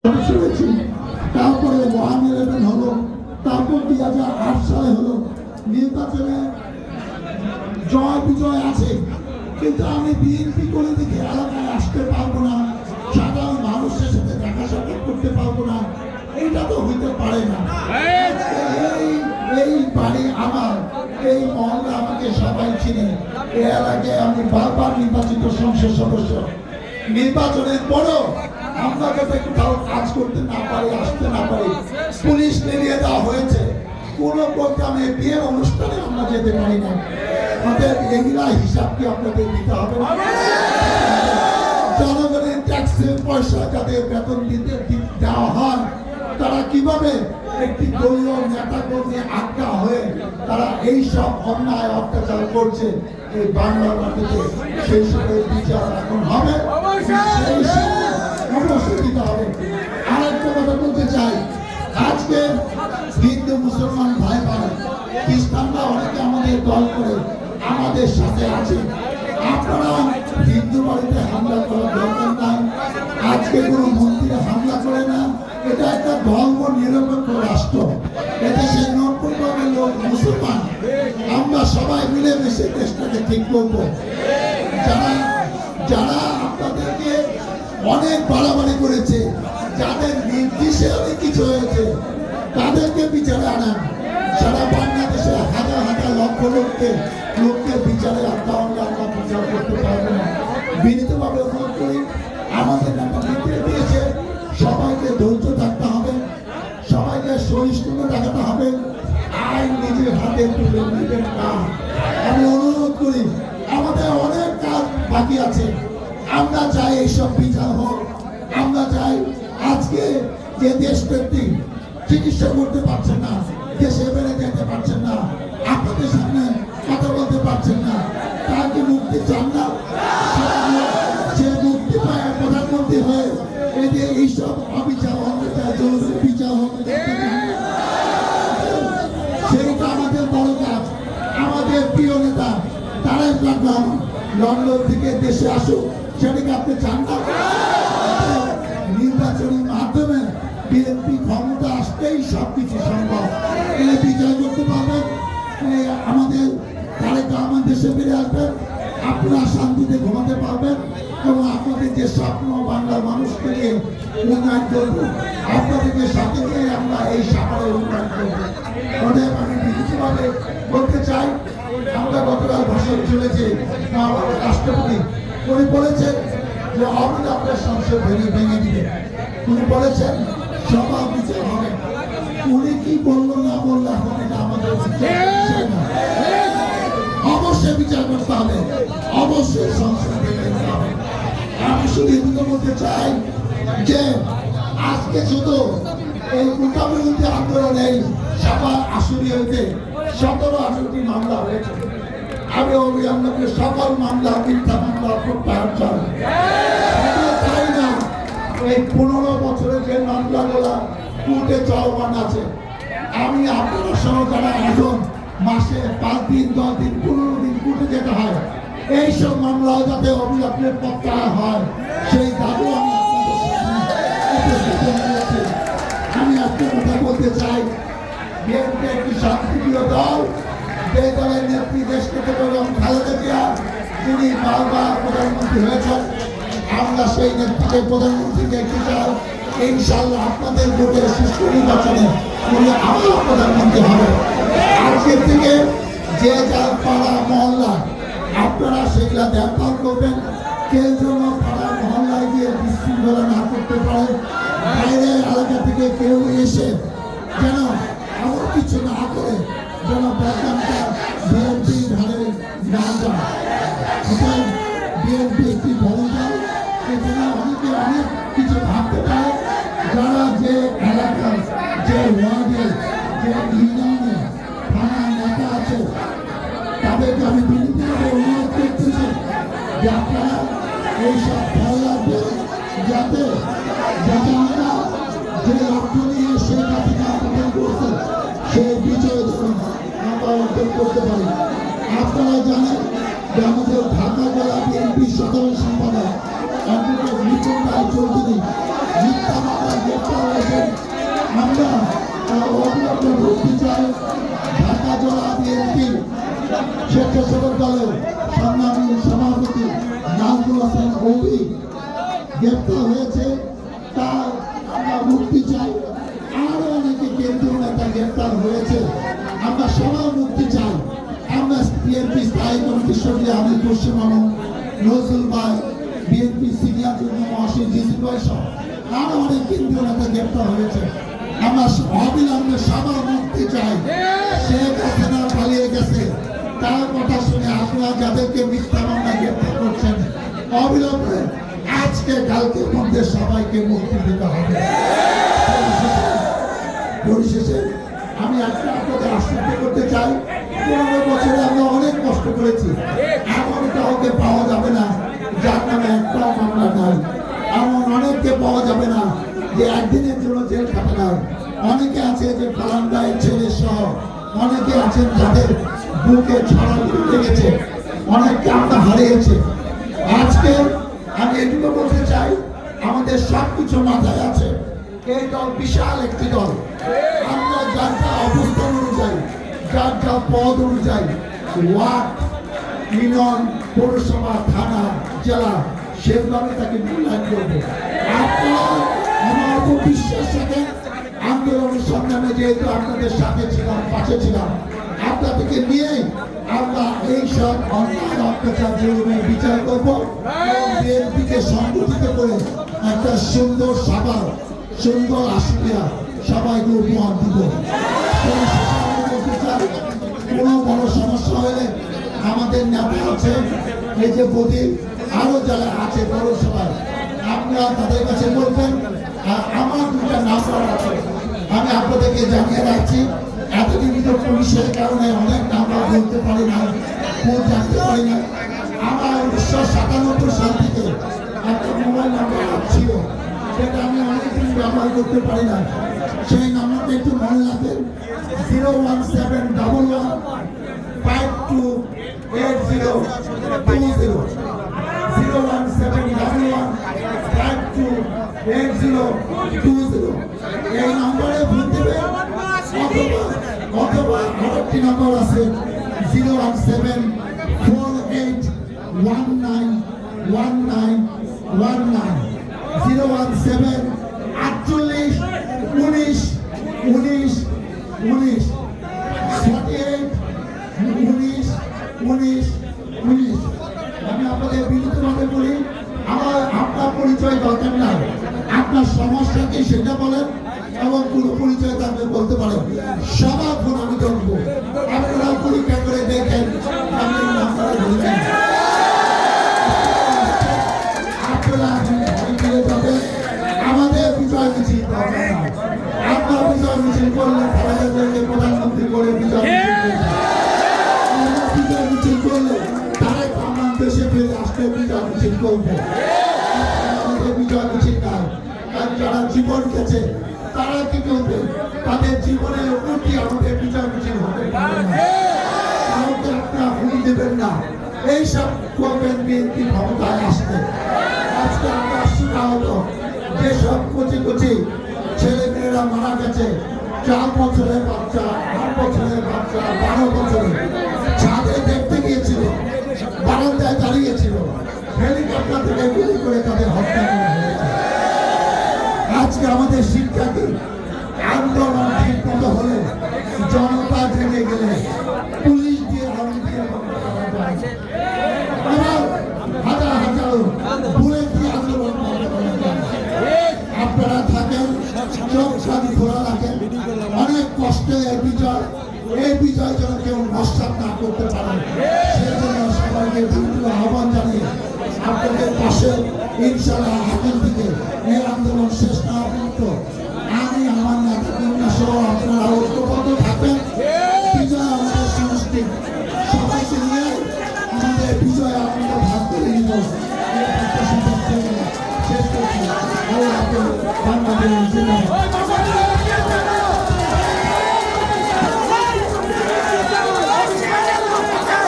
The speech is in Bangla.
শুনেছি। তারপরে 1/11 হলো, তারপর 2008 সালে হলো। নির্বাচনে জয় বিজয় আছে, কিন্তু আমি বিএনপি করে দেখে এলাকায় আসতে পারবো না, সাধারণ মানুষের সাথে দেখা সাক্ষাৎ করতে পারবো না, এইটা তো হইতে পারে না। এই বাড়ি আমার, এই মহল্লা আমাকে সবাই চিনে। এই এলাকায় আমি বারবার নির্বাচিত সংসদ সদস্য। নির্বাচনের পরও আমরা যাতে কোথাও কাজ করতে না পারি, আসতে না পারি, পুলিশ নিয়ে দেওয়া হয়েছে। কোনো প্রোগ্রামে, বিয়ের অনুষ্ঠানে আমরা যেতে পারি না। আমাদের এগুলা হিসাব কি আপনাদের দিতে হবে? জনগণের ট্যাক্সের পয়সা যাদের বেতন দিতে দেওয়া হয়, তারা কিভাবে একটি দলীয় নেতা কর্মী আটকা হয়ে তারা এইসব অন্যায় অত্যাচার করছে এই বাংলার মাটিতে, সেই সময় বিচার এখন হবে, সেই সময় অবশ্যই দিতে হবে। আরেকটা কথা বলতে চাই, আজকে হিন্দু মুসলমান ভাই ভাই খ্রিস্টানরা অনেকে আমাদের দল করে আমাদের সাথে আছে। আপনারা হিন্দু বাড়িতে হামলা করার দরকার নাই। আজকে কোনো মন্দিরে হামলা করে না। এটা একটা ধর্ম নিরপেক্ষ রাষ্ট্র। এদেশে 90% লোক মুসলমান। আমরা সবাই মিলেমিশে দেশটাকে ঠিক করবো। যারা আপনাদেরকে অনেক বাড়াবাড়ি করেছে, যাদের নির্দিষ্টে অনেক কিছু হয়েছে, তাদেরকে বিচারে আনেন। সারা বাংলাদেশে হাজার হাজার লক্ষ লোককে বিচারে আনতে হলে আমরা বিচার করতে পারবো না। বিনীতভাবে অনুরোধ করি, আমাদের একটা নির্দেশ দিয়েছে, সবাইকে ধৈর্য থাকতে হবে, সবাইকে সহিষ্ণুতা দেখাতে হবে, আইন নিজের হাতে তুলে নেবেন না। আমি অনুরোধ করি, আমাদের অনেক কাজ বাকি আছে। আমরা চাই এইসব বিচার হোক। আমরা চাই আজকে যে দেশব্যাপী চিকিৎসা করতে পারছেন না, দেশে বেড়ে যেতে পারছেন না, আপনাদের সামনে কথা বলতে পারছেন না, তার কি মুক্তি চান না? সে মুক্তি পায় প্রধানমন্ত্রী হয়ে এই যে এইসব অবিচার অত্যাচার জরুরি বিচার হবে, সেইটা আমাদের বড় কাজ। আমাদের প্রিয় নেতা তারেক রহমান লন্ডন থেকে দেশে আসুক, সেটাকে আপনি চান না? নির্বাচনের মাধ্যমে বিএনপি ক্ষমতা আসতেই সবকিছু সম্ভব। এই বিচার করতে পারবেন, আমাদের তারেক রহমান দেশে ফিরে আসবেন, আপনারা শান্তিতে ঘুমাতে পারবেন এবং আপনাদের যে স্বপ্ন বাংলার মানুষকে নিয়ে উন্নয়ন করবো, আপনাদেরকে সাথে নিয়ে আমরা এই সাগরে উন্নয়ন করবো। অনেক আমি বিশেষভাবে বলতে চাই, আমরা গতকাল ভাষণ চলেছে আমাদের রাষ্ট্রপতি, উনি বলেছেন যে অবিলম্বে সংসদ ভেঙে দিবে। উনি বলেছেন সভা বিচার হবে। উনি কি বললো না বললো এখন এটা আমাদের অবশ্যই বিচার করতে হবে, অবশ্যই সংসদ ভেঙে দিতে হবে। আমি শুধু এটুকু বলতে চাই যে আজকে শুধু এই উল্টাবিরোধী আন্দোলনে সভা আসুরি হয়েছে 17-18টি মামলা হয়েছে। আমি অবিলম্বে সকল মামলা, মিথ্যা মামলা প্রত্যাহার চাই। চাই না এই 15 বছরের যে মামলাগুলা কোর্টে চলমান আছে, আমি আপনারা সহ যারা এখন মাসে 5 দিন 10 দিন 15 দিন কোর্টে যেতে হয়, এইসব মামলাও যাতে অবিলম্বে প্রত্যাহার হয়, সেই দাবি আমি আমি একটা কথা বলতে চাই। বিএনপি একটি শান্তিপ্রিয় দল, যে দলের নেত্রী দেশকে বেগম খালেদা জিয়া, তিনি বারবার প্রধানমন্ত্রী হয়েছেন। আমরা সেই নেত্রীকে প্রধানমন্ত্রীকে একটি চাই। ইনশাআল্লাহ আপনাদের ভোটে সুষ্ঠু নির্বাচনে উনি আবার প্রধানমন্ত্রী হবে। আজকের থেকে যে যার পাড়া মহল্লা আপনারা সেগুলা দেখভাল করবেন, কেউ যেন পাড়া মহল্লায় গিয়ে বিশৃঙ্খলা না করতে পারে, বাইরের এলাকা থেকে কেউ এসে যেন এমন কিছু না করে যেন বদনামটা বিএনপির ঘাড়ে না যায়। বিএনপি একটি বড় দল, এখানে অনেকে অনেক কিছু ভাবতে পারে। যারা যে এলাকায়, যে ওয়ার্ডে, যে ইউনিয়নে থানায় নেতা আছে, তাদেরকে আমি বিনীতভাবে অনুরোধ করতেছি যে আপনারা এইসব খেয়াল রাখবেন, যাতে আমরা যে লক্ষ্য নিয়ে সেই কাজকে আবেদন করছে সেই বিজয় যেন আমরা অর্জন করতে পারি। আপনারা জানেন যে আমাদের ঢাকা জেলা বিএনপির সাধারণ সম্পাদক অ্যাডভোকেট লিটন রায় চৌধুরী মিথ্যা মামলায় গ্রেপ্তার হয়েছেন আমরা অবিলম্বে মুক্তি চাই। ঢাকা জেলা বিএনপি স্বেচ্ছাসেবক দলের সংগ্রামী সভাপতি নাজমুল হাসান কবি গ্রেপ্তার হয়েছে, তার আমরা মুক্তি চাই। আরো অনেকে কেন্দ্রীয় নেতা গ্রেপ্তার হয়েছে, আমরা সবাই মুক্তি চাই। আমরা বিএনপি স্থায়ী কমিটির সঙ্গে আমি খুরশিদ মামুন, নজরুল ভাই, বিএনপি সিনিয়র যুগ্ম মহাসচিব জিসি ভাই সহ আরো অনেক কেন্দ্রীয় নেতা গ্রেপ্তার হয়েছে। আমরা অবিলম্বে সবার মুক্তি চাই। শেখ হাসিনা পালিয়ে গেছে, তার কথা শুনে আপনারা যাদেরকে মিথ্যা মামলা গ্রেপ্তার করছেন অবিলম্বে আজকে কালকের মধ্যে সবাইকে মুক্তি দিতে হবে। পরিশেষে আমি একটা আপনাদের আশ্বস্ত করতে চাই, 15 বছরে আমরা অনেক কষ্ট করেছি। এমন কাউকে পাওয়া যাবে না যার নামে একটাও মামলা নাই, এমন অনেককে পাওয়া যাবে না যে একদিনের জন্য জেল খাটে না। অনেকে আছে যে ফালান্ডায় ছেলে সহ অনেকে আছেন যাদের বুকে ছড়াগুলি লেগেছে, অনেককে আমরা হারিয়েছে। আজকে আমি এটুকু বলতে চাই, আমাদের সবকিছু মাথায় আছে। এই দল বিশাল একটি দল, আমরা যার যা অবস্থান অনুযায়ী, যার যা পদ অনুযায়ী ওয়ার্ড, ইউনিয়ন, পৌরসভা, থানা, জেলা সেভাবে তাকে মূল্যায়ন করবে। আপনারা আমার উপর বিশ্বাস রাখেন, আন্দোলনের সংগ্রামে যেহেতু আপনাদের সাথে ছিলাম, পাশে ছিলাম, আপনাদেরকে নিয়েই আমরা এই সব অন্যায় অত্যাচার জুলুমের বিচার করবো। বিএনপিকে সংগঠিত করে একটা সুন্দর সভা, সুন্দর আসিয়া সবাইকে উপহার দিব। কোনো বড় সমস্যা হলে আমাদের নেতা আছে, এই যে প্রদীপ, আরো যারা আছে পৌরসভায়, আপনারা তাদের কাছে বলবেন। আর আমার দুটা নাম্বার আছে, আমি আপনাদেরকে জানিয়ে রাখছি। এতদিন তো পুলিশের কারণে অনেক নাম্বার বলতে পারি না, ফোন জানতে পারি না। আমার 1997 সাল থেকে একটা মোবাইল নাম্বার ছিল, সেটা আমি অনেকদিন ব্যবহার করতে পারি না। সেই নাম্বারটা একটু মনে রাখবেন, 01711528020, 01711528020। এই নম্বরে ফোন দিবেন, অথবা আরেকটি নম্বর আছে 01748191919, 0174819191919। আমি আপনাদের বিনীতভাবে বলি, আপনার পরিচয় দরকার নাই, আপনার সমস্যা কি সেটা বলেন, এবং কোনো পরিচয় থাকলে বলতে পারেন। সবার ফোন আমি ধরবো, আপনারা পরীক্ষা করে দেখেন। আমি নাম্বারে বলবেন, আপনারা ফিরে যাবেন। আমাদের বিজয় মিছিল দরকার নাই, আপনার বিজয় মিছিল করলে প্রধানমন্ত্রী করে বিজয় মিছিল করলে তারেক রহমান দেশে ফিরে আসলে বিজয় মিছিল করবো। আমাদের বিজয় মিছিল নাই, আর যারা জীবন গেছে তারা কি করবে? তাদের জীবনের উন্নতি আমাদের বিজয় মিছিল হবে। কাউকে আপনারা ভুল দেবেন না, এইসব করবেন বিএনপি ক্ষমতায় আসতে। আজকে আমরা শোনা হলো যেসব কচি কচি ছেলে মেয়েরা মারা গেছে, 4 বছরের বাচ্চা, 8 বছরের বাচ্চা, 12 বছরের, ছাদে দেখতে গিয়েছিল, বারান্দায় দাঁড়িয়েছিল, হেলিকপ্টার থেকে গুলি করে তাদের হত্যা করা হয়েছে। আজকে আমাদের শিক্ষাকে আন্দোলন ঠিক মতো হলে, জনতা জেগে গেলে পুলিশ দিয়ে হাজার হাজার বুলেট দিয়ে আন্দোলন আপনারা থাকেন, চোখ সারি খোলা রাখেন। অনেক কষ্টে এই বিজয় যেন কেউ নস্বাত না করতে পারে, সেজন্য সবাইকে আহ্বান জানিয়ে আপনাদের পাশে ইনশাআল্লাহ আগামী দিকে এই আন্দোলন শেষ না পর্যন্ত আমি আমার নেতা সহ আপনারা ঐক্যবদ্ধ থাকবেন। বিজয় আমাদের সমষ্টি, সবাইকে নিয়ে আমাদের বিজয় আমরা ভাগ করে নিব। শেষ করছি বাংলাদেশ।